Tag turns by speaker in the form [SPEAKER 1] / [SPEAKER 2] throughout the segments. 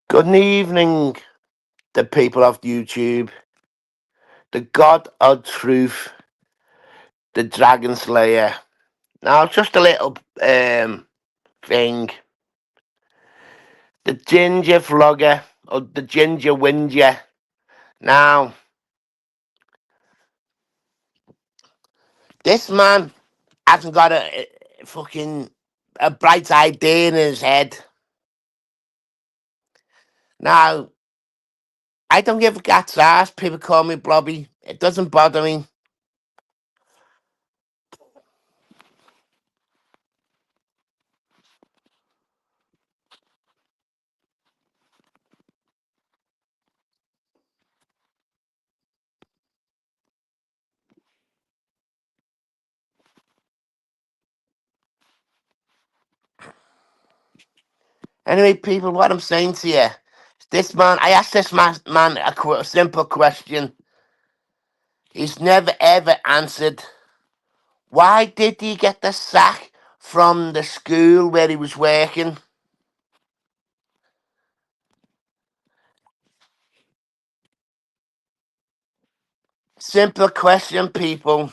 [SPEAKER 1] Good evening, the people of YouTube, the God of Truth, the Dragon Slayer. Now, just a little thing. The Ginger Vlogger, or the Ginger Whinger. Now, this man hasn't got a fucking a bright idea in his head. Now, I don't give a cat's ass. People call me Blobby. It doesn't bother me. Anyway, people, what I'm saying to you, this man, I asked this man a simple question. He's never ever answered. Why did he get the sack from the school where he was working? Simple question, people.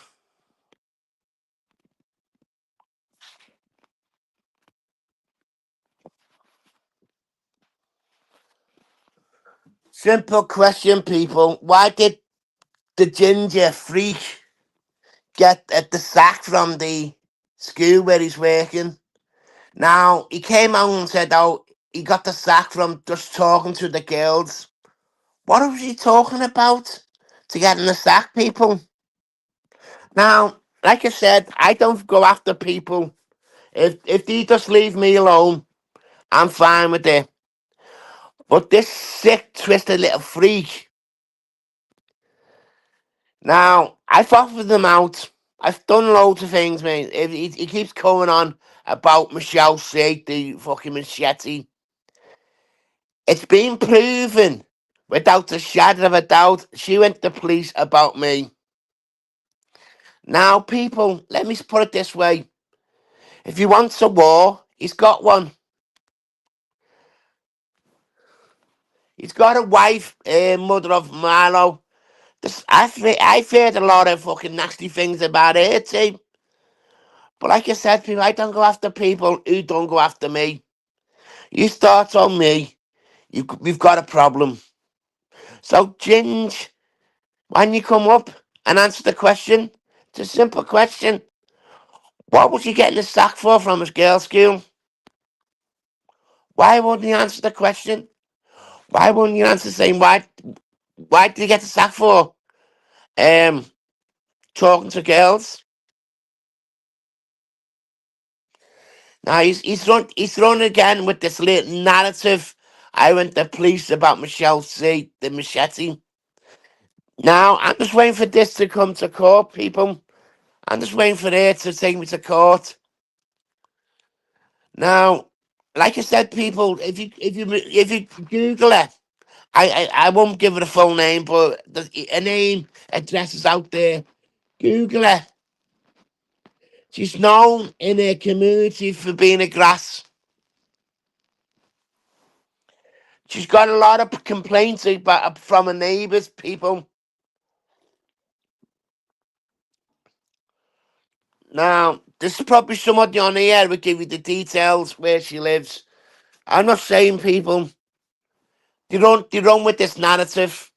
[SPEAKER 1] Simple question, people. Why did the ginger freak get the sack from the school where he's working? Now, he came out and said, oh, he got the sack from just talking to the girls. What was he talking about to get in the sack, people? Now, like I said, I don't go after people. If they just leave me alone, I'm fine with it. But this sick, twisted little freak. Now, I've offered them out. I've done loads of things, mate. He keeps going on about Michelle C, the fucking machete. It's been proven, without a shadow of a doubt, she went to the police about me. Now, people, let me put it this way. If he wants a war, he's got one. He's got a wife, mother of Marlowe. I've heard a lot of fucking nasty things about her too. But like I said, people, I don't go after people who don't go after me. You start on me, we've got a problem. So, Ginge, when you come up and answer the question, it's a simple question. What was he getting the sack for from his girls' school? Why wouldn't he answer the question? Why wouldn't you answer saying why did he get the sack for? Um Talking to girls? Now he's run again with this little narrative. I went to police about Michelle C, the machete. Now I'm just waiting for this to come to court, people. I'm just waiting for her to take me to court. Now, like I said, people, if you Google it, I won't give it a full name, but a name address is out there. Google it. She's known in her community for being a grass. She's got a lot of complaints about from her neighbours, people. Now, there's probably somebody on here will give you the details where she lives. I'm not saying, people, they run with this narrative.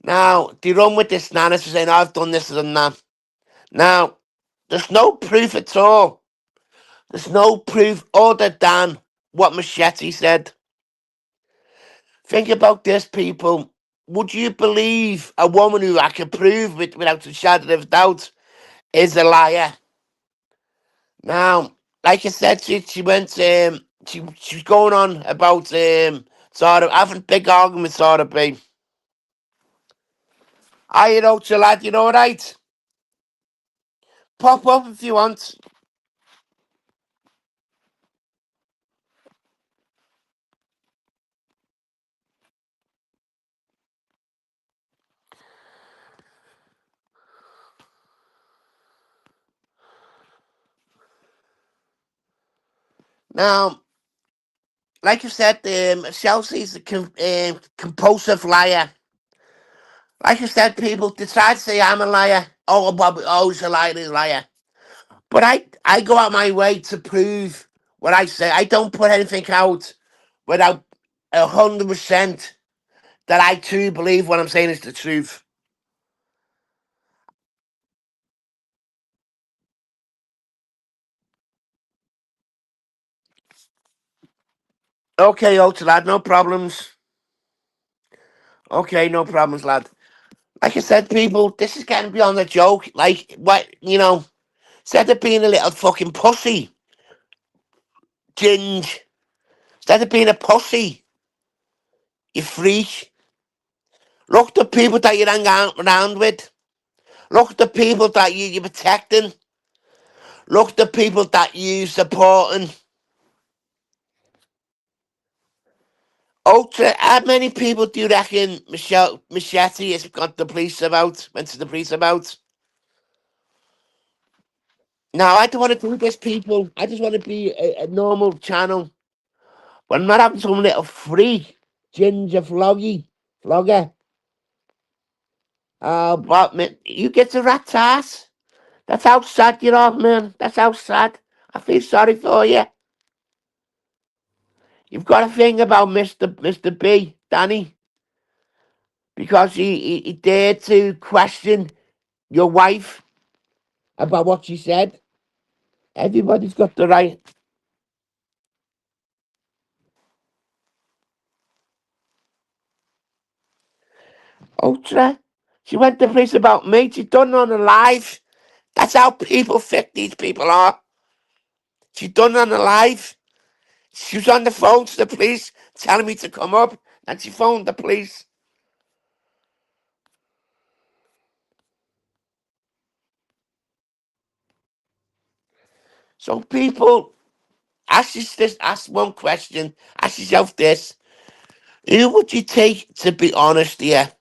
[SPEAKER 1] Now, they run with this narrative saying, I've done this and that. Now, there's no proof at all. There's no proof other than what Machete said. Think about this, people. Would you believe a woman who I can prove without a shadow of doubt is a liar? Now, like I said, she went she was going on about sort of having big arguments sort of be. I you know, lad, you know right? Pop up if you want. Now, like you said, Chelsea's a compulsive liar. Like you said, people they try to say I'm a liar. Oh, Bobby, oh, he's a liar, he's a liar. But I go out my way to prove what I say. I don't put anything out without 100% that I truly believe what I'm saying is the truth. Okay, Ultra lad, no problems. Okay, no problems, lad. Like I said, people, this is getting beyond a joke. Like, what, instead of being a little fucking pussy, Ginge, instead of being a pussy, you freak, look at the people that you hang out around with. Look at the people that you're protecting. Look at the people that you supporting. Ultra, how many people do you reckon Machete has got the police about? Went to the police about? Now, I don't want to do this, people. I just want to be a normal channel. But I'm not having some little freak, ginger vlogger. But man, you get a rat's ass. That's how sad you are, man. That's how sad. I feel sorry for you. You've got a thing about Mr. B, Danny, because he dared to question your wife about what she said. Everybody's got the right. Ultra. She went to police about me. She done it on a live. That's how people think these people are. She done it on a live. She was on the phone to the police telling me to come up, and she phoned the police. So people, ask one question. Ask yourself this: who would you take to be honest here?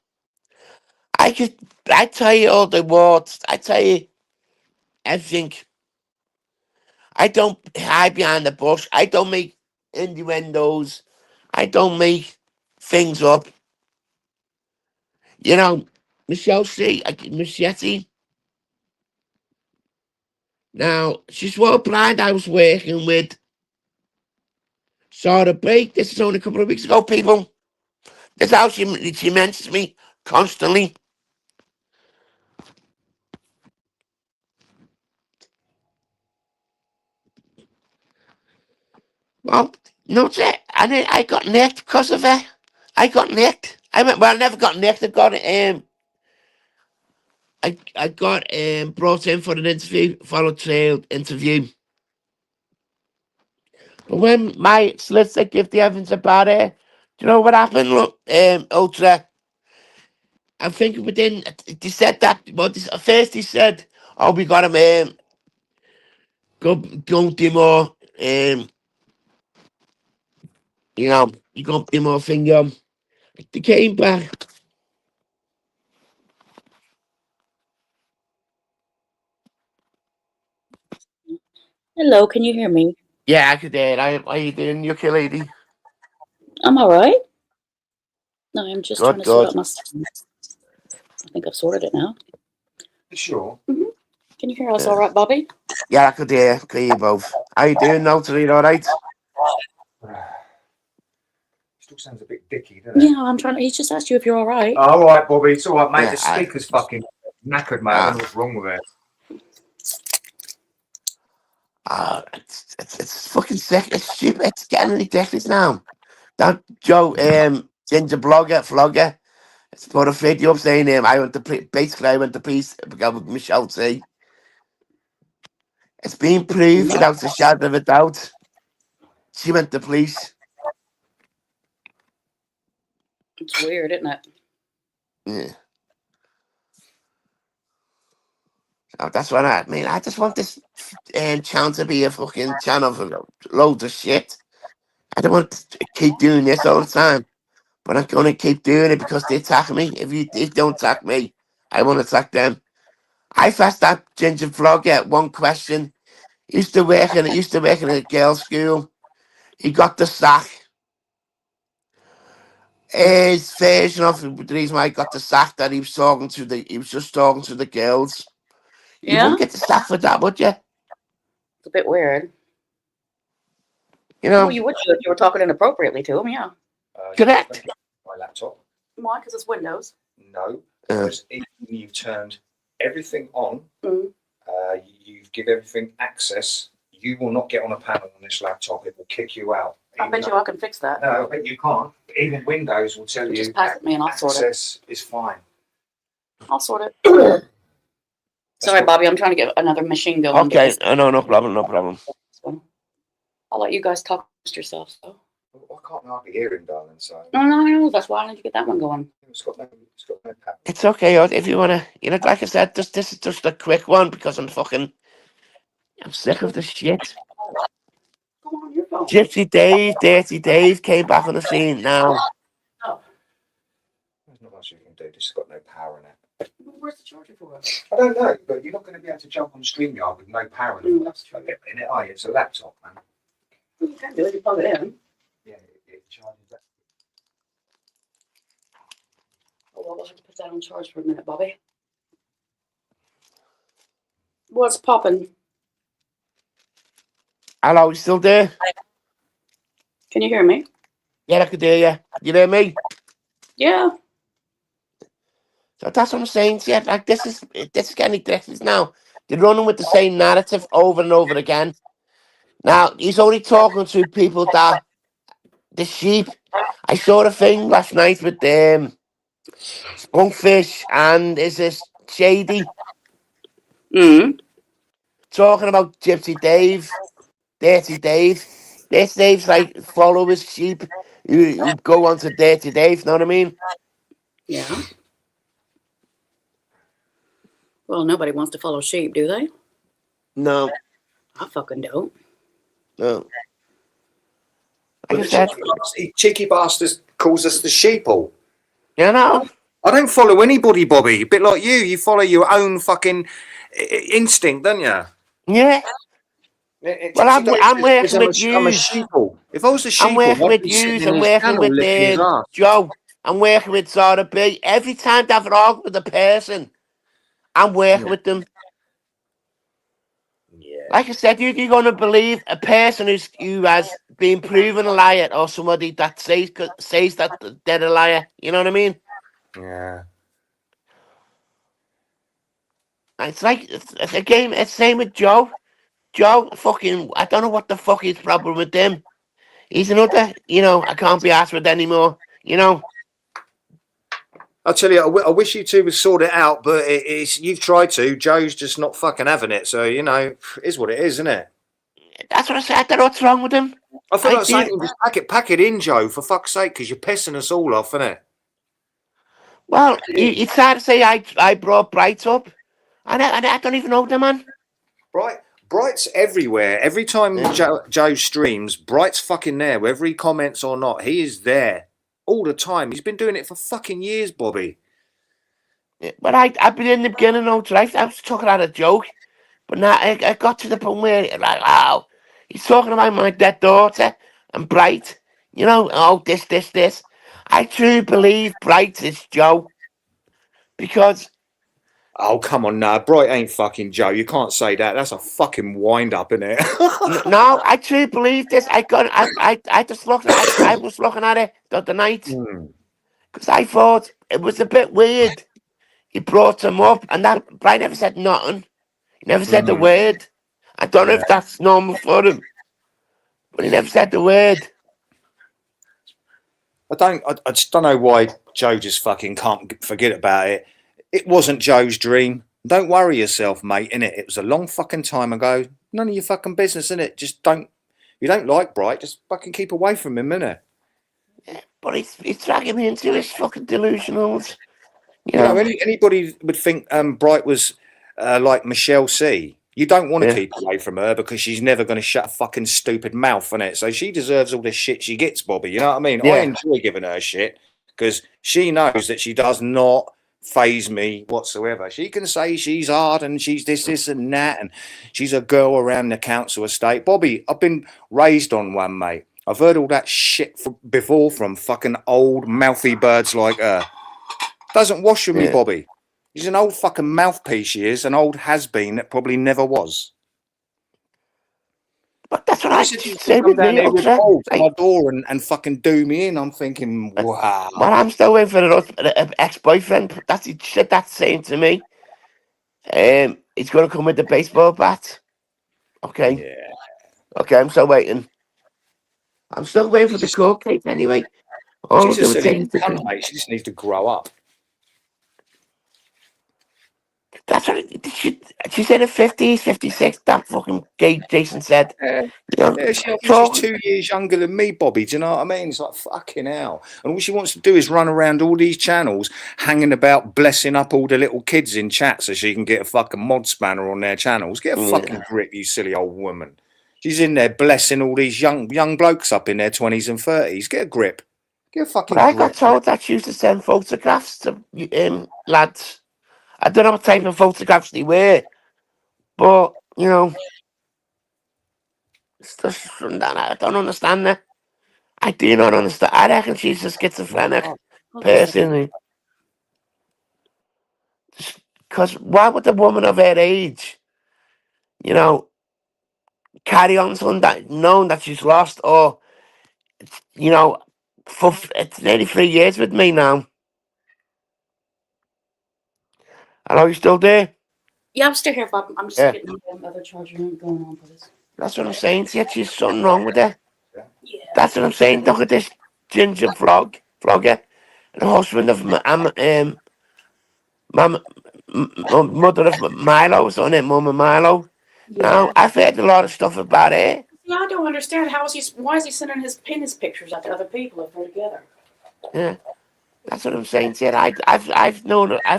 [SPEAKER 1] I could, I tell you all the words. I tell you everything. I don't hide behind the bush. I don't make innuendos. I don't make things up. You know, Machete. Now, she's well blind. I was working with Sarah Blake. This is only a couple of weeks ago, people. This is how she mentions me constantly. Well, no, I got nicked because of her. I got nicked. I never got nicked. I got brought in for an interview, follow trail interview. But when my solicitor gave the evidence about it, do you know what happened? Look, Ultra. I think within they said that. Well, first he said, "Oh, we got him. Go do more. You got do more finger." They came back.
[SPEAKER 2] Hello, can you hear me?
[SPEAKER 1] Yeah, I could hear. How you doing, you okay, lady?
[SPEAKER 2] I'm all right. No, I'm just trying
[SPEAKER 1] Good,
[SPEAKER 2] to sort
[SPEAKER 1] good.
[SPEAKER 2] out my stuff. I think I've sorted it now.
[SPEAKER 3] Sure.
[SPEAKER 2] Can you hear us all
[SPEAKER 1] Yeah,
[SPEAKER 2] right, Bobby?
[SPEAKER 1] yeah, I could hear. Could hear you both. How you doing, now? Today, all right?
[SPEAKER 3] Still sounds a bit dicky, doesn't it?
[SPEAKER 2] Yeah, I'm trying to. He's just asked you if you're all right.
[SPEAKER 3] Oh, all right, Bobby. It's all right, mate.
[SPEAKER 1] Yeah,
[SPEAKER 3] The speaker's fucking knackered, mate. I don't know what's wrong with it.
[SPEAKER 1] it's fucking sick. It's stupid. It's getting ridiculous now. That Joe, ginger vlogger, it's put a video up saying basically I went to police because of Michelle T. It's been proved without a shadow of a doubt. She went to police.
[SPEAKER 2] It's weird, isn't it?
[SPEAKER 1] Yeah. So that's what I mean. I just want this channel to be a fucking channel for loads of shit. I don't want to keep doing this all the time. But I'm gonna keep doing it because they attack me. If you don't attack me, I won't attack them. I asked that ginger vlogger one question. He used to work in a girls' school. He got the sack. His version of the reason why he got the sack that he was just talking to the girls. You
[SPEAKER 2] Yeah,
[SPEAKER 1] wouldn't get the sack for that, would you?
[SPEAKER 2] it's a bit weird.
[SPEAKER 1] You
[SPEAKER 2] Well,
[SPEAKER 1] know,
[SPEAKER 2] you would do if you were talking inappropriately to him. Yeah.
[SPEAKER 1] correct.
[SPEAKER 3] My laptop.
[SPEAKER 2] Why? Because it's Windows.
[SPEAKER 3] No, because even you've turned everything on,
[SPEAKER 2] Mm.
[SPEAKER 3] you've given everything access. You will not get on a panel on this laptop. It will kick you out.
[SPEAKER 2] I bet you I can fix that.
[SPEAKER 3] No, I bet you can't. Even Windows will tell you
[SPEAKER 2] Just pass it to me and I'll sort it.
[SPEAKER 3] access is fine.
[SPEAKER 2] I'll sort it. Sorry, Bobby. I'm trying to get another machine going.
[SPEAKER 1] Okay, no problem, no problem.
[SPEAKER 2] I'll let you guys talk amongst yourselves. So.
[SPEAKER 3] Well, I can't hardly hear him, darling. So
[SPEAKER 2] No. That's why I need to get that one going.
[SPEAKER 3] it's got no pattern.
[SPEAKER 1] It's okay if you wanna. Like I said, this is just a quick one because I'm sick of this shit.
[SPEAKER 2] Come on your phone.
[SPEAKER 1] Gypsy Dave, Dirty Dave came back on the scene now.
[SPEAKER 2] Oh,
[SPEAKER 3] There's not much you can do. This has got no power in it.
[SPEAKER 2] where's the charger for?
[SPEAKER 3] I don't know, but you're not going to be able to jump on StreamYard with no power in it. That's in it, are you? It's a laptop, man.
[SPEAKER 2] You can do it. You plug it in.
[SPEAKER 3] Yeah, it charges that.
[SPEAKER 2] Oh, well, we'll have to put that on charge for a minute, Bobby. What's popping?
[SPEAKER 1] Hello, you still there?
[SPEAKER 2] Can you hear me?
[SPEAKER 1] Yeah, I could hear you. You hear me?
[SPEAKER 2] Yeah.
[SPEAKER 1] So that's what I'm saying to you. Like this is getting ridiculous now. They're running with the same narrative over and over again. Now he's only talking to people that the sheep. I saw a thing last night with Spunkfish and is this Shady talking about Gypsy Dave, Dirty Dave. This Dave's like follow his sheep who go on to Dirty Dave. Know what I mean?
[SPEAKER 2] Yeah. Well, nobody wants to follow sheep, do they?
[SPEAKER 1] No,
[SPEAKER 2] I fucking don't.
[SPEAKER 1] no.
[SPEAKER 3] But
[SPEAKER 1] Like I said,
[SPEAKER 3] cheeky bastard calls us the sheeple.
[SPEAKER 1] you know.
[SPEAKER 3] I don't follow anybody, Bobby. A bit like you. You follow your own fucking instinct, don't you?
[SPEAKER 1] Yeah. Well, I'm working with you.
[SPEAKER 3] I'm a sheeple. If I was a sheeple,
[SPEAKER 1] I'm working
[SPEAKER 3] I'd
[SPEAKER 1] with
[SPEAKER 3] be
[SPEAKER 1] you.
[SPEAKER 3] sitting in
[SPEAKER 1] I'm
[SPEAKER 3] his
[SPEAKER 1] working
[SPEAKER 3] kennel
[SPEAKER 1] with
[SPEAKER 3] licking his ass.
[SPEAKER 1] Joe. I'm working with Zara B. Every time they have an argument with a person, I'm working with them.
[SPEAKER 3] Yeah.
[SPEAKER 1] Like I said, you're going to believe a person who has been proven a liar or somebody that says that they're a liar. You know what I mean?
[SPEAKER 3] Yeah.
[SPEAKER 1] It's like it's a game. It's the same with Joe. Joe, fucking, I don't know what the fuck his problem with him. He's another, I can't be asked with anymore.
[SPEAKER 3] I'll tell you, I wish you two would sort it out, but you've tried to. Joe's just not fucking having it. So, it is what it is, isn't it?
[SPEAKER 1] That's what I said. I don't know what's wrong with him.
[SPEAKER 3] I feel like saying, just pack it in, Joe, for fuck's sake, because you're pissing us all off, innit?
[SPEAKER 1] Well, you tried to say I brought Bright up. I don't even know the man.
[SPEAKER 3] Bright's everywhere. Every time Joe streams, Bright's fucking there, whether he comments or not. He is there all the time. He's been doing it for fucking years, Bobby.
[SPEAKER 1] But I've been in the beginning, I was talking out a joke. But now I got to the point where, like, wow, he's talking about my dead daughter and Bright. This. I truly believe Bright is Joe. Because...
[SPEAKER 3] Oh, come on now. Bright ain't fucking Joe. You can't say that. That's a fucking wind-up, innit?
[SPEAKER 1] No, I truly believe this. I was looking at it the other night. Because I thought it was a bit weird. He brought him up, and that Bright never said nothing. He never said the word. I don't know if that's normal for him. But he never said the word.
[SPEAKER 3] I just don't know why Joe just fucking can't forget about it. It wasn't Joe's dream. Don't worry yourself, mate, innit? It was a long fucking time ago. None of your fucking business, innit? Just don't... You don't like Bright, just fucking keep away from him, innit?
[SPEAKER 1] Yeah, but he's dragging me into his fucking delusionals.
[SPEAKER 3] Anybody would think Bright was like Michelle C. You don't want to keep away from her because she's never going to shut a fucking stupid mouth, innit? So she deserves all the shit she gets, Bobby. You know what I mean? Yeah. I enjoy giving her shit because she knows that she does not phase me whatsoever. She can say she's hard and she's this and that, and she's a girl around the council estate. Bobby, I've been raised on one, mate. I've heard all that shit before from fucking old mouthy birds like her. Doesn't wash with me,
[SPEAKER 1] Yeah.
[SPEAKER 3] Bobby. He's an old fucking mouthpiece. She is an old has-been that probably never was.
[SPEAKER 1] But that's what I
[SPEAKER 3] She
[SPEAKER 1] say
[SPEAKER 3] come
[SPEAKER 1] with
[SPEAKER 3] down
[SPEAKER 1] me,
[SPEAKER 3] here with
[SPEAKER 1] Ultra.
[SPEAKER 3] balls to
[SPEAKER 1] Like,
[SPEAKER 3] my door and fucking do me in. I'm thinking, wow.
[SPEAKER 1] well, I'm still waiting for an ex-boyfriend. That's he said that saying to me. He's gonna come with the baseball bat. Okay.
[SPEAKER 3] Yeah.
[SPEAKER 1] Okay, I'm still waiting. I'm still waiting for the court case anyway. All
[SPEAKER 3] She's
[SPEAKER 1] I'm
[SPEAKER 3] a
[SPEAKER 1] doing
[SPEAKER 3] silly
[SPEAKER 1] is
[SPEAKER 3] cunt, mate. She just needs to grow up.
[SPEAKER 1] that's what she's in her 50s, 56. That fucking gay Jason said.
[SPEAKER 3] Yeah.
[SPEAKER 1] You know,
[SPEAKER 3] Yeah, I think she's
[SPEAKER 1] talk,
[SPEAKER 3] 2 years younger than me, Bobby. Do you know what I mean? It's like fucking hell. And all she wants to do is run around all these channels, hanging about, blessing up all the little kids in chat so she can get a fucking mod spanner on their channels. Get a fucking grip, you silly old woman. She's in there blessing all these young blokes up in their 20s and 30s. Get a grip. Get a fucking
[SPEAKER 1] But I
[SPEAKER 3] grip.
[SPEAKER 1] got told that she used to send photographs to lads. I don't know what type of photographs they were, but you know, it's just I don't understand that. I do not understand. I reckon she's a schizophrenic personally. Because why would a woman of her age, you know, carry on something that knowing that she's lost, or you know, it's nearly 3 years with me now. Hello, you still there?
[SPEAKER 2] Yeah, I'm still here, Bob. I'm just
[SPEAKER 1] Yeah.
[SPEAKER 2] getting the other charger going on for this.
[SPEAKER 1] That's what I'm saying. See, she's something wrong with her.
[SPEAKER 2] Yeah.
[SPEAKER 1] That's what I'm saying. Look at this ginger vlogger, the husband of mother of Milo, son it, Mama Milo. Now, I've heard a lot of stuff about her.
[SPEAKER 2] Yeah, I don't understand why is he sending his penis pictures out to other people if they're together?
[SPEAKER 1] Yeah, that's what I'm saying. See, I've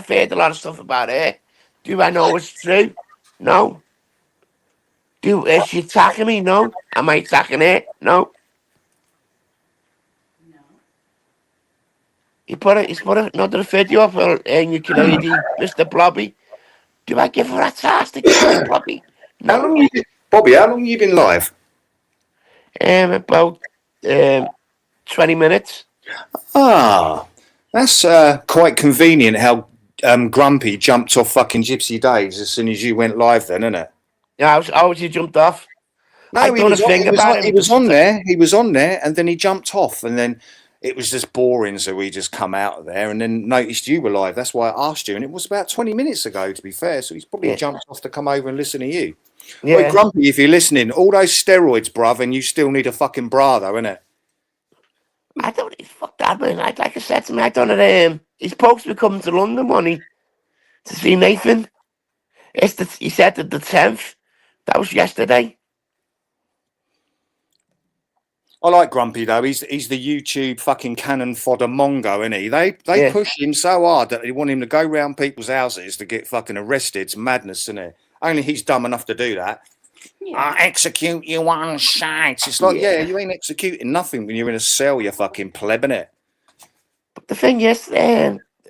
[SPEAKER 1] heard a lot of stuff about her. Do I know it's true? No. Is she attacking me? No. Am I attacking her? No.
[SPEAKER 2] No.
[SPEAKER 1] He's put another video up in your Canadian Mr. Blobby. Do I give her a task to get Mr. Blobby?
[SPEAKER 3] How
[SPEAKER 1] No.
[SPEAKER 3] long you been, Bobby? How long you been live?
[SPEAKER 1] About 20 minutes.
[SPEAKER 3] Ah, that's quite convenient. How Grumpy jumped off fucking Gypsy Days as soon as you went live, then, isn't it?
[SPEAKER 1] Yeah, I was he jumped off.
[SPEAKER 3] No,
[SPEAKER 1] I done a thing about him.
[SPEAKER 3] He was on there. He was on there, and then he jumped off, and then it was just boring. So we just come out of there, and then noticed you were live. That's why I asked you, and it was about 20 minutes ago, to be fair. So he's probably jumped off to come over and listen to you.
[SPEAKER 1] Yeah.
[SPEAKER 3] Wait, Grumpy, if you're listening, all those steroids, bruv, and you still need a fucking bra, though, innit?
[SPEAKER 1] I don't. Fuck that, man. Like I said to me, I done it. He's supposed to be coming to London, money to see Nathan. He said that the 10th. That was yesterday.
[SPEAKER 3] I like Grumpy though. He's the YouTube fucking cannon fodder mongo, isn't he? They push him so hard that they want him to go round people's houses to get fucking arrested. It's madness, isn't it? Only he's dumb enough to do that.
[SPEAKER 2] Yeah.
[SPEAKER 3] I execute you on sight. It's like, yeah, you ain't executing nothing when you're in a cell, you fucking pleb, innit?
[SPEAKER 1] But the thing is,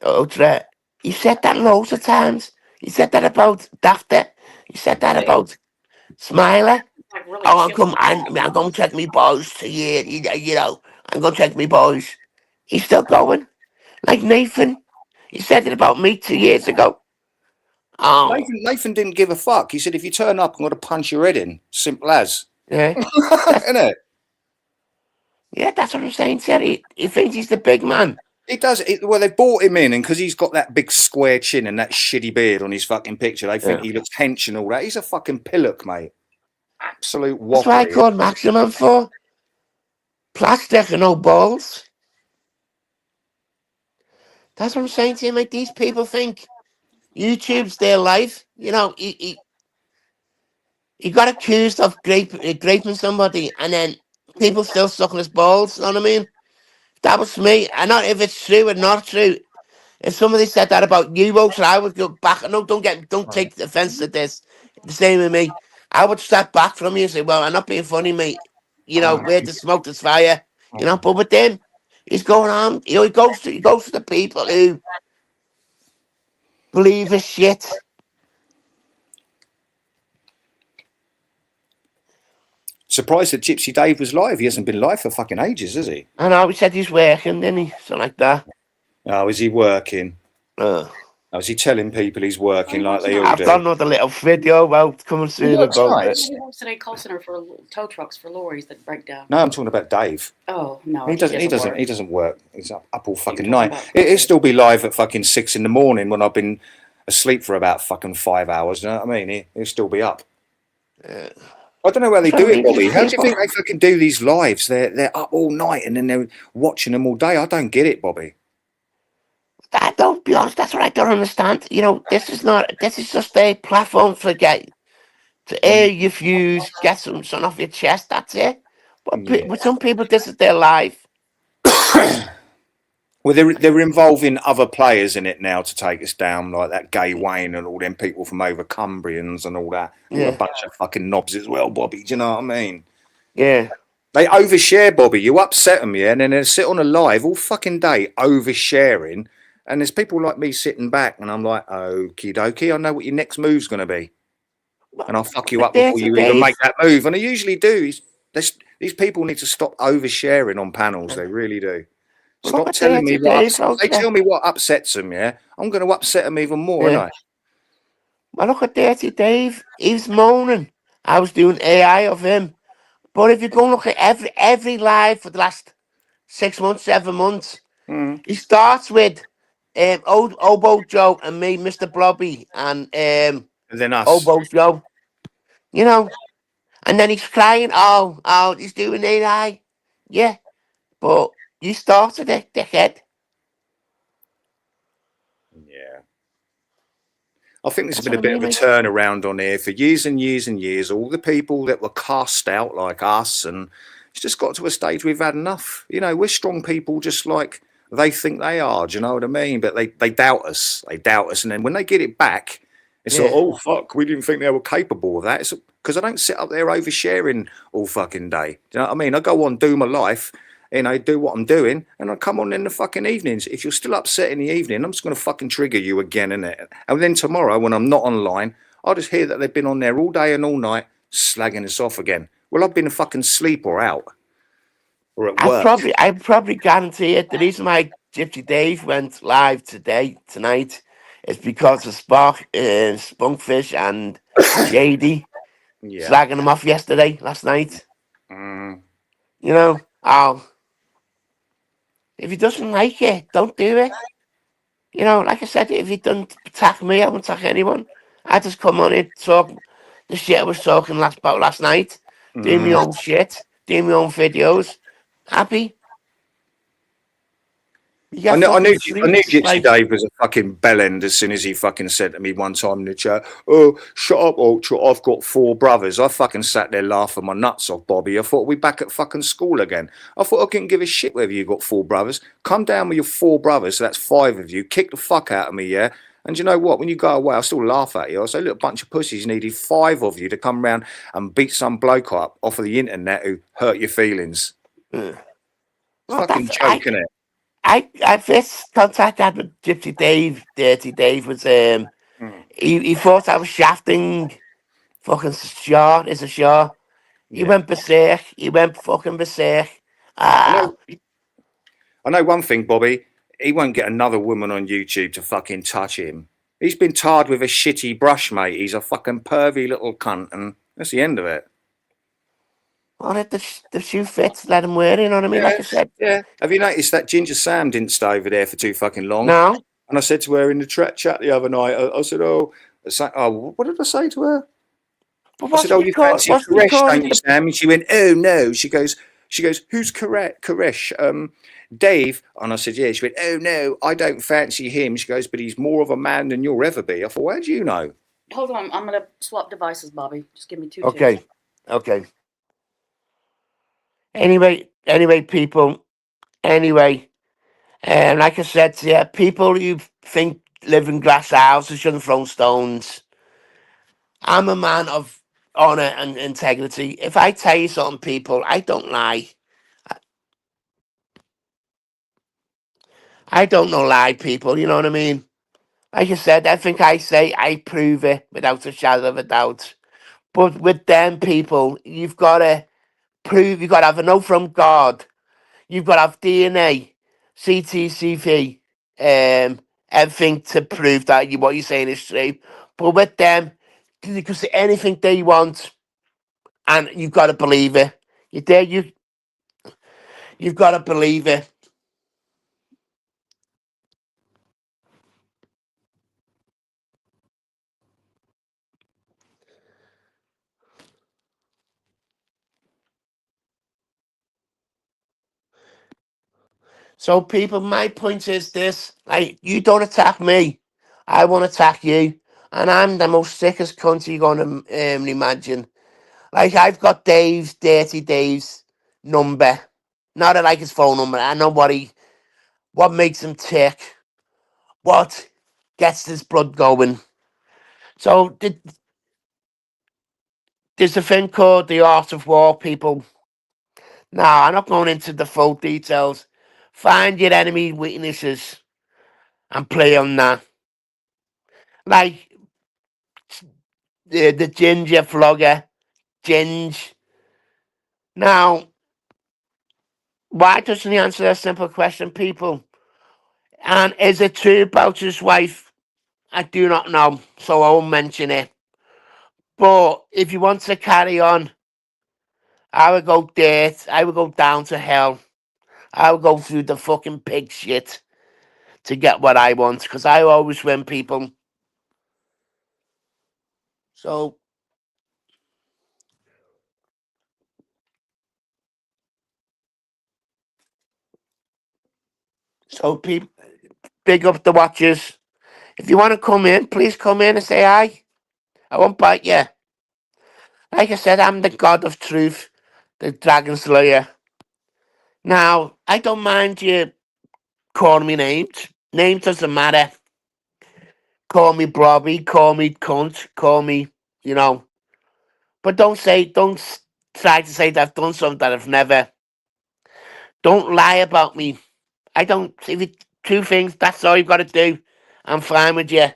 [SPEAKER 1] Ultra, he said that loads of times. He said that about Dafter. He said that about Smiler.
[SPEAKER 2] Like really
[SPEAKER 1] Oh,
[SPEAKER 2] chill.
[SPEAKER 1] I'm going to take me boys to you know, I'm going to take me boys. He's still going. Like Nathan. He said it about me 2 years ago. Oh.
[SPEAKER 3] Nathan didn't give a fuck. He said, if you turn up, I'm going to punch your head in. Simple as.
[SPEAKER 1] Yeah.
[SPEAKER 3] Innit?
[SPEAKER 1] Yeah, that's what I'm saying, Terry. He thinks he's the big man.
[SPEAKER 3] He does. Well, they brought him in, and because he's got that big square chin and that shitty beard on his fucking picture, they think he looks hench and all that. He's a fucking pillock, mate. Absolute whopper.
[SPEAKER 1] That's what I called Maximum for. Plastic and no balls. That's what I'm saying to you, mate. These people think YouTube's their life. You know, he got accused of raping somebody, and then people still sucking his balls. You know what I mean? That was me. I know if it's true or not true. If somebody said that about you, folks, I would go back. No, don't take offense to this. The same with me. I would step back from you and say, "Well, I'm not being funny, mate. You know, where the smoke, there's fire. You know." But with them, he's going on. You know, he goes to the people who believe his shit.
[SPEAKER 3] Surprised that Gypsy Dave was live. He hasn't been live for fucking ages, has he?
[SPEAKER 1] I know, he said he's working, didn't he? Something like that.
[SPEAKER 3] Oh, is he working?
[SPEAKER 1] Uh,
[SPEAKER 3] Oh, is he telling people he's working like they all
[SPEAKER 1] I've
[SPEAKER 3] do?
[SPEAKER 1] got another little video about coming soon
[SPEAKER 3] What's
[SPEAKER 1] about
[SPEAKER 3] nice?
[SPEAKER 1] it.
[SPEAKER 2] He works at a call center for tow trucks for lorries that break down.
[SPEAKER 3] No, I'm talking about Dave.
[SPEAKER 2] Oh no,
[SPEAKER 3] He doesn't
[SPEAKER 2] work.
[SPEAKER 3] work. He's up all fucking
[SPEAKER 2] talking
[SPEAKER 3] night.
[SPEAKER 2] about-
[SPEAKER 3] It'll still be live at fucking 6 in the morning when I've been asleep for about fucking 5 hours. You know what I mean? He'll still be up. I don't know how they do it, Bobby. How do you think they fucking do these lives? They're up all night and then they're watching them all day. I don't get it, Bobby.
[SPEAKER 1] I don't be honest, that's what I don't understand. You know, this is just a platform to air your views, get something off your chest, that's it. But
[SPEAKER 3] Yeah.
[SPEAKER 1] with some people, this is their life.
[SPEAKER 3] Well, they're involving other players in it now to take us down, like that Gay Wayne and all them people from over Cumbrians and all that.
[SPEAKER 1] Yeah.
[SPEAKER 3] A bunch of fucking knobs as well, Bobby. Do you know what I mean?
[SPEAKER 1] Yeah.
[SPEAKER 3] They overshare, Bobby. You upset them, yeah, and then they sit on a live all fucking day oversharing. And there's people like me sitting back, and I'm like, okie dokie, I know what your next move's going to be. And I'll fuck you up before you even make that move. And I usually do. These people need to stop oversharing on panels. They really do. Stop telling me what they tell me what upsets them, yeah? I'm going to upset them even more, aren't I?
[SPEAKER 1] Well, look at Dirty Dave. He's moaning. I was doing AI of him. But if you go and look at every live for the last 6 months, 7 months, he starts with Obo Joe and me, Mr. Blobby, and
[SPEAKER 3] then us.
[SPEAKER 1] Obo Joe. You know, and then he's crying, oh, he's doing AI. Yeah, but you started it, dickhead.
[SPEAKER 3] Yeah. I think there's been a bit of a turnaround on here for years and years and years. All the people that were cast out like us, and it's just got to a stage we've had enough. You know, we're strong people just like they think they are. Do you know what I mean? But they doubt us. They doubt us. And then when they get it back, it's like, oh, fuck, we didn't think they were capable of that. It's because I don't sit up there oversharing all fucking day. Do you know what I mean? I go on, do my life, you know, do what I'm doing, and I come on in the fucking evenings. If you're still upset in the evening, I'm just going to fucking trigger you again, innit? And then tomorrow, when I'm not online, I'll just hear that they've been on there all day and all night slagging us off again. Well, I've been fucking asleep or out. Or at work.
[SPEAKER 1] I probably guarantee it. The reason why Gypsy Dave went live tonight, is because of Spunkfish and JD slagging him off last night. You know, if he doesn't like it, don't do it. You know, like I said, if he doesn't attack me, I won't attack anyone. I just come on it, talk the shit I was talking about last night, do my own shit, do my own videos. Happy.
[SPEAKER 3] I knew Gypsy Dave was a fucking bellend as soon as he fucking said to me one time in the chat, oh, shut up, Ultra, I've got 4 brothers. I fucking sat there laughing my nuts off, Bobby. I thought we back at fucking school again. I thought I couldn't give a shit whether you got 4 brothers. Come down with your 4 brothers, so that's 5 of you. Kick the fuck out of me, yeah? And you know what? When you go away, I still laugh at you. I say, look, a bunch of pussies needed 5 of you to come round and beat some bloke up off of the internet who hurt your feelings. Fucking joke, innit?
[SPEAKER 1] I first contact I had with Gypsy Dave, Dirty Dave, was he thought I was shafting fucking Shaw. Is a Shaw. He went berserk. He went fucking berserk.
[SPEAKER 3] I know one thing, Bobby. He won't get another woman on YouTube to fucking touch him. He's been tarred with a shitty brush, mate. He's a fucking pervy little cunt, and that's the end of it.
[SPEAKER 1] Well, if the shoe fits, let him wear it, you know what I mean? Like I said.
[SPEAKER 3] Yeah. Have you noticed that Ginger Sam didn't stay over there for too fucking long?
[SPEAKER 1] No.
[SPEAKER 3] And I said to her in the chat the other night, I said, what did I say to her? I said, you fancy Koresh, don't you, Sam? And she went, oh, no. She goes, who's Koresh? Dave. And I said, yeah. She went, oh, no, I don't fancy him. She goes, but he's more of a man than you'll ever be. I thought, how do you know?
[SPEAKER 2] Hold on. I'm going to swap devices, Bobby. Just give me 2
[SPEAKER 1] Okay. Anyway, people. Like I said, yeah, people who think live in glass houses shouldn't throw stones. I'm a man of honor and integrity. If I tell you something, people, I don't lie. I don't know lie, people. You know what I mean? Like I said, everything I say, I prove it without a shadow of a doubt. But with them people, you've got to prove, you've got to have a note from God. You've got to have DNA, CTCV, everything to prove that what you're saying is true. But with them, they can say anything they want, and you've got to believe it. You've got to believe it. So, people, my point is this: like, you don't attack me, I won't attack you, and I'm the most sickest cunt you're gonna imagine. Like, I've got Dave's, Dirty Dave's number. Not like his phone number. I know what makes him tick, what gets his blood going. So there's a thing called the art of war, people. Now, I'm not going into the full details. Find your enemy weaknesses and play on that. Like the ginger flogger, Ginge. Now, why doesn't he answer a simple question, people? And is it true about his wife? I do not know, so I won't mention it. But if you want to carry on, I would go dirt. I would go down to hell. I would go through the fucking pig shit to get what I want, because I always win, people. So people, big up the watchers. If you want to come in, please come in and say hi. I won't bite you. Like I said, I'm the god of truth, the dragon slayer. Now, I don't mind you calling me names. Names doesn't matter. Call me Bobby, call me cunt, call me, you know. But don't try to say that I've done something that I've never. Don't lie about me. I don't, if you two things, that's all you've got to do. I'm fine with you.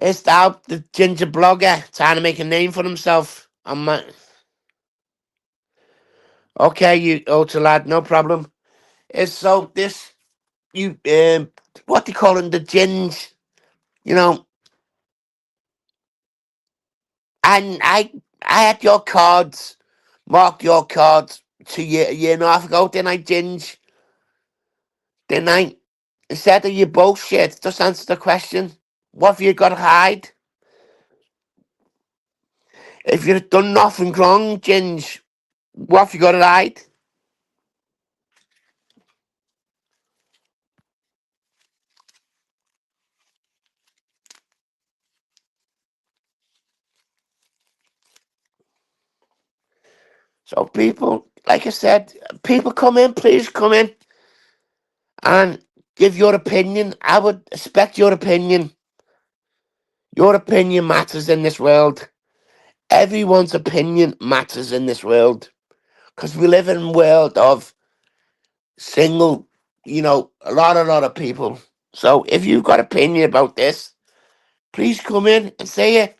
[SPEAKER 1] It's out the ginger blogger trying to make a name for himself. Okay, you ultra lad, no problem. It's so this you what they call him, the gins, you know. And I had your cards, marked your cards a year and a half ago, didn't I, Ginge? Didn't I? Instead of your bullshit, just answer the question. What have you got to hide? If you've done nothing wrong, Ginge, what have you got to hide? So people, like I said, people come in, please come in and give your opinion. I would expect your opinion. Your opinion matters in this world. Everyone's opinion matters in this world. Because we live in a world of single, a lot of people. So if you've got opinion about this, please come in and say it.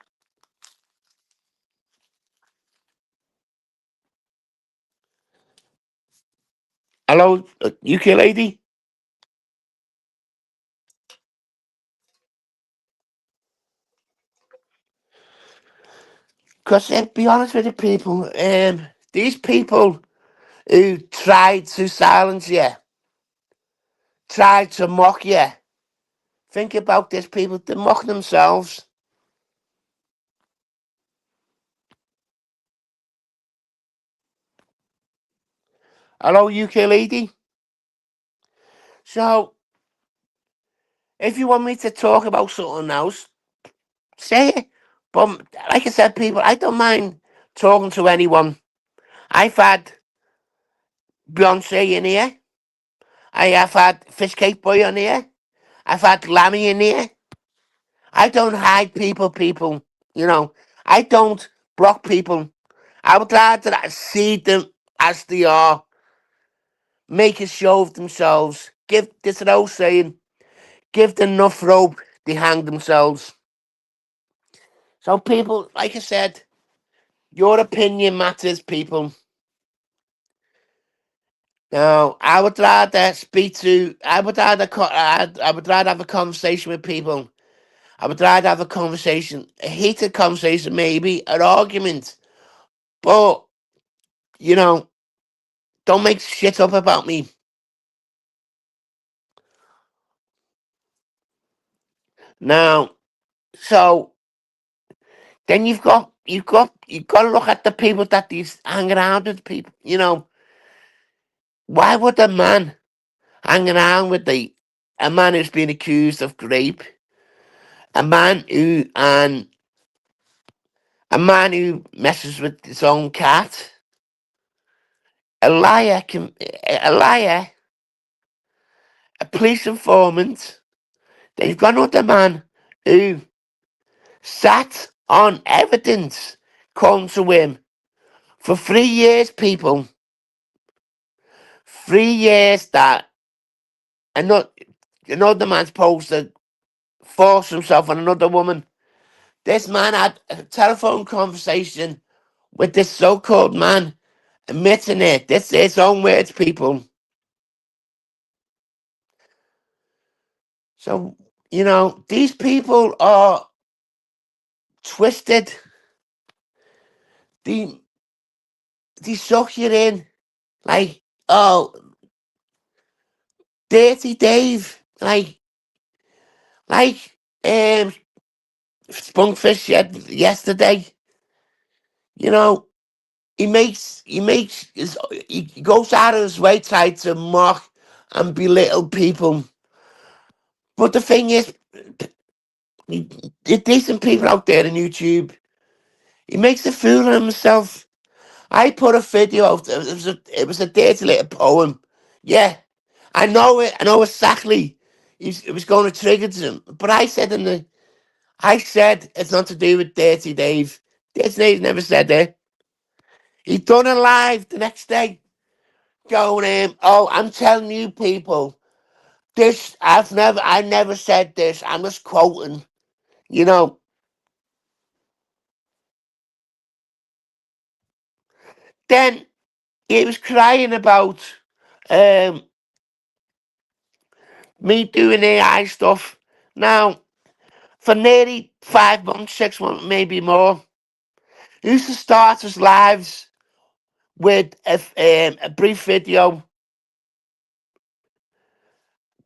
[SPEAKER 1] Hello, UK lady? Because be honest with you, people, these people who tried to silence you, tried to mock you, think about this, people, they mock themselves. Hello, UK lady? So, if you want me to talk about something else, say it. But like I said, people, I don't mind talking to anyone. I've had Beyonce in here. I have had Fish Cake Boy on here. I've had Lammy in here. I don't hide people. I don't block people. I would rather see them as they are. Make a show of themselves. This an old saying, give them enough rope, they hang themselves. So people, like I said, your opinion matters, people. Now, I would rather I would rather have a conversation with people. I would rather have a heated conversation, maybe an argument. But don't make shit up about me. Now, so then you've got to look at the people that he's hanging around with. People, why would a man hang around with a man who's been accused of rape, a man who messes with his own cat, a liar, a police informant? Then you've got another man who sat on evidence come to him for 3 years, people. 3 years that another man's supposed to force himself on another woman. This man had a telephone conversation with this so-called man, admitting it. This is his own words, people. So, these people are twisted. They suck you in. Like, oh, Dirty Dave. Like Spunkfish said yesterday. He goes out of his way trying to mock and belittle people. But the thing is, the decent people out there on YouTube, he makes a fool of himself. I put a video out. It was a dirty little poem. Yeah, I know it. I know exactly. It was going to trigger him. But I said it's not to do with Dirty Dave. Dirty Dave never said it. He done it live the next day, going, oh, I'm telling you people, I never said this. I'm just quoting, Then he was crying about me doing AI stuff. Now, for nearly 5 months, 6 months, maybe more, he used to start his lives with a brief video.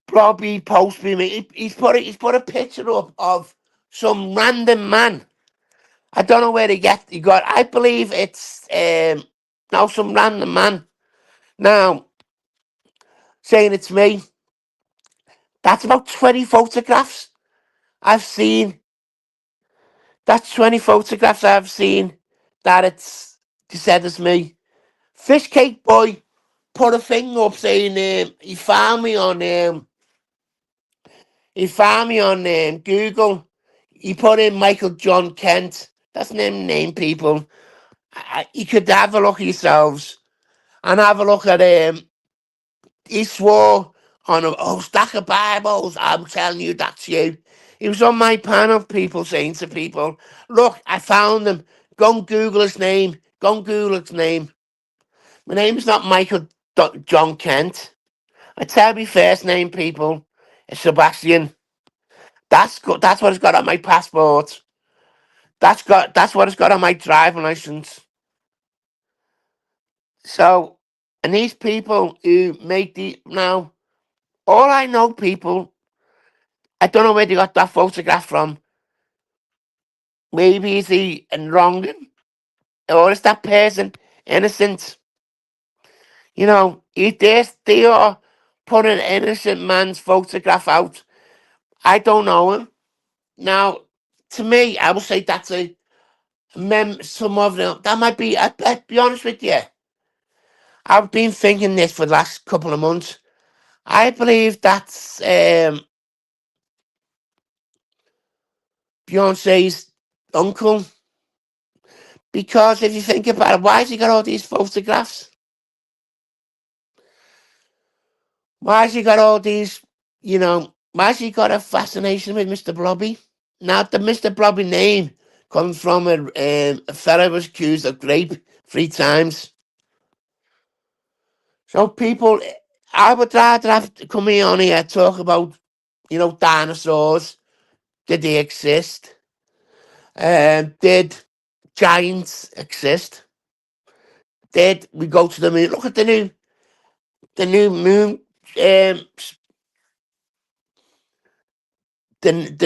[SPEAKER 1] Probably post me. He's put a picture up of some random man. I don't know where he got. I believe it's some random man. Now, saying it's me. That's about 20 photographs I've seen. That's 20 photographs I've seen that they said it's me. Fishcake Boy put a thing up saying he found me on Google. He put in Michael John Kent. That's name, people. You could have a look at yourselves and have a look at he swore on a whole stack of Bibles. I'm telling you, that's you. He was on my panel, people, saying to people, look, I found him. Go and Google his name. Go and Google his name. My name's not Michael John Kent. I tell me first name, people. It's Sebastian. That's what it's got on my passport. That's what it's got on my driving license. So, and these people who make now, all I know, people, I don't know where they got that photograph from. Maybe is he wronging, or is that person innocent? They are putting an innocent man's photograph out. I don't know him. Now, to me, I would say that's some of them. That might be. I'll be honest with you. I've been thinking this for the last couple of months. I believe that's Beyonce's uncle. Because if you think about it, why has he got all these photographs? Why has he got all these, why has he got a fascination with Mr. Blobby? Now, the Mr. Blobby name comes from a fellow was accused of rape 3 times. So people, I would rather have to come here on here talk about, dinosaurs. Did they exist? Did giants exist? Did we go to the moon? Look at the new moon. The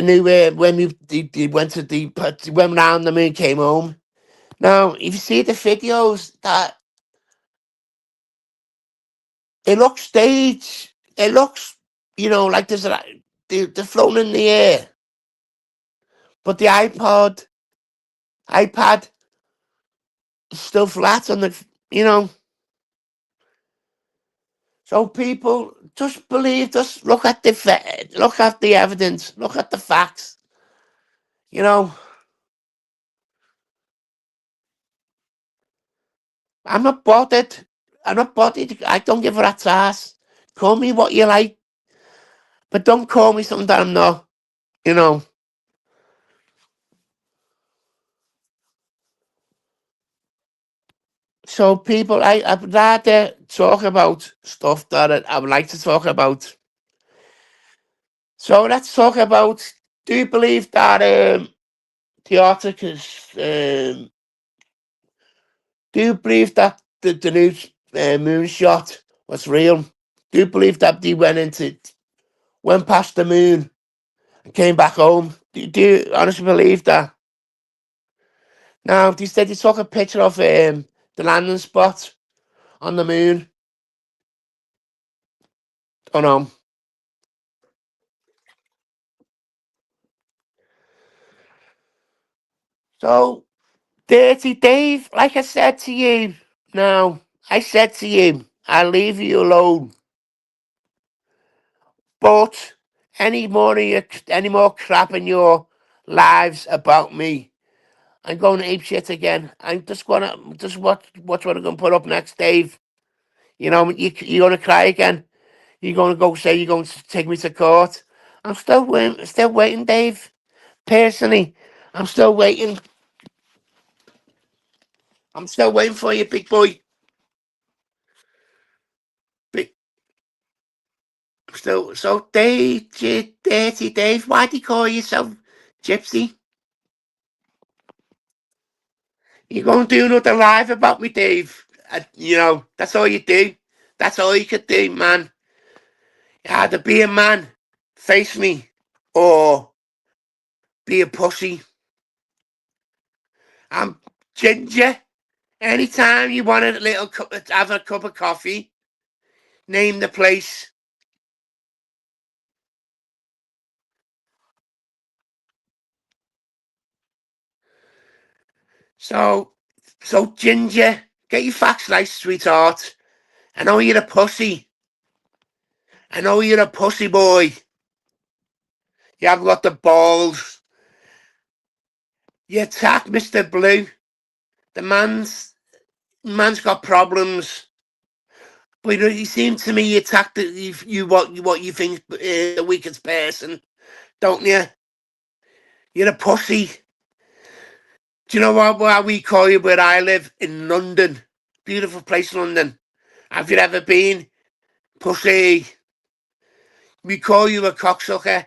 [SPEAKER 1] new when they went to they went round the moon, came home. Now, if you see the videos, that it looks staged. It looks, like they're flown in the air. But the iPad is still flat on the. So people just believe, just look at the evidence, look at the facts. I'm not bothered. I'm not bothered. I don't give a rat's ass. Call me what you like, but don't call me something that I'm not. So people, I'd rather talk about stuff that I would like to talk about. So let's talk about. Do you believe that the Arctic is? Do you believe that the new moonshot was real? Do you believe that they went past the moon and came back home? Do you honestly believe that? Now, they said they took a picture of the landing spot on the moon. Oh no. So, Dirty Dave, like I said to you, I'll leave you alone. But any more crap in your lives about me, I'm going to ape shit again. I'm just gonna watch what I'm gonna put up next, Dave. You're gonna cry again. You're gonna go say you're going to take me to court. I'm still waiting, Dave. Personally, I'm still waiting. I'm still waiting for you, big boy. Big, so Dave, Dirty Dave. Why do you call yourself Gypsy? You're going to do another live about me, Dave. That's all you do. That's all you could do, man. You either be a man, face me, or be a pussy. I'm Ginger. Anytime you want have a cup of coffee, name the place. So Ginger, get your facts right, sweetheart. I know you're a pussy. I know you're a pussy boy. You haven't got the balls. You attack Mr. Blue. The man's got problems. But you seem to me you attack what you think the weakest person, don't you? You're a pussy. Do you know what we call you where I live? In London. Beautiful place, London. Have you ever been? Pussy. We call you a cocksucker.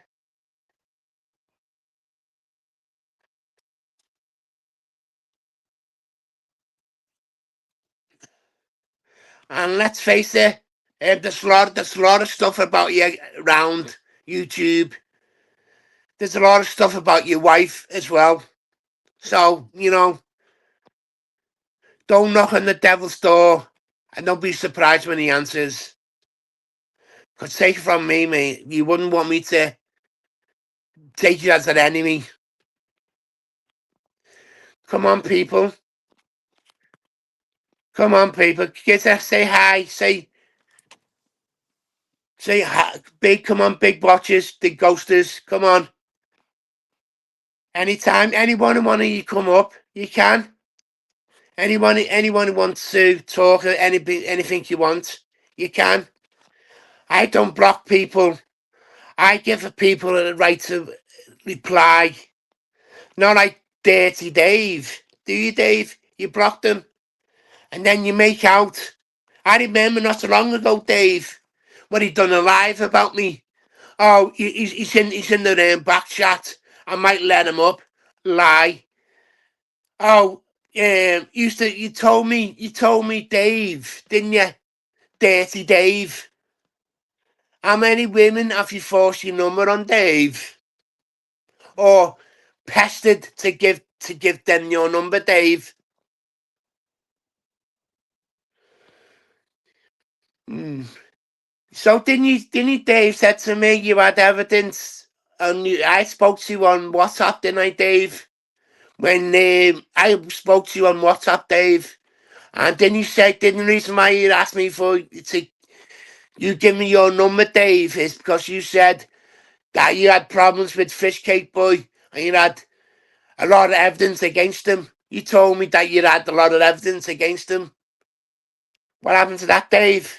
[SPEAKER 1] And let's face it, there's a lot of stuff about you around YouTube. There's a lot of stuff about your wife as well. So, don't knock on the devil's door and don't be surprised when he answers. Because take it from me, mate, you wouldn't want me to take you as an enemy. Come on, people. Come on, people. Say hi. Say hi. Come on, big watchers, the ghosters. Come on. Anytime, anyone want to come up, you can. Anyone who wants to talk anything you want, you can. I don't block people. I give people the right to reply. Not like Dirty Dave. Do you, Dave? You blocked him. And then you make out. I remember not so long ago, Dave, when he done a live about me. Oh, he's in the back chat. I might let him up. Lie. Oh, you told me Dave, didn't you? Dirty Dave. How many women have you forced your number on, Dave? Or pestered to give them your number, Dave? So didn't you, Dave, said to me you had evidence, and I spoke to you on WhatsApp, didn't I, Dave? When I spoke to you on WhatsApp, Dave, and then you said, the reason why you asked me you give me your number, Dave, is because you said that you had problems with Fish Cake Boy, and you had a lot of evidence against him. You told me that you had a lot of evidence against him. What happened to that, Dave?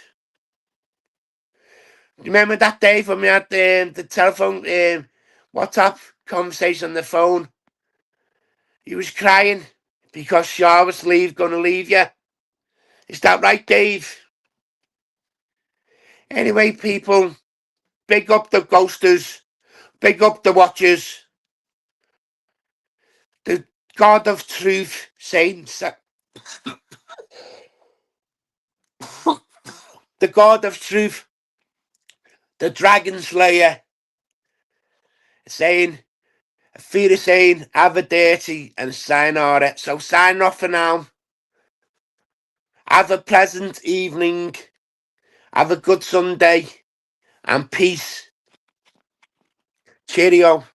[SPEAKER 1] Remember that, Dave, when we had the telephone, WhatsApp conversation on the phone? You was crying because Shaw was gonna leave you. Is that right, Dave? Anyway, people, big up the ghosters, big up the watchers. The God of Truth saying, the God of Truth, the Dragon Slayer, saying, Fira saying, have a dirty and sayonara. So sign off for now. Have a pleasant evening. Have a good Sunday. And peace. Cheerio.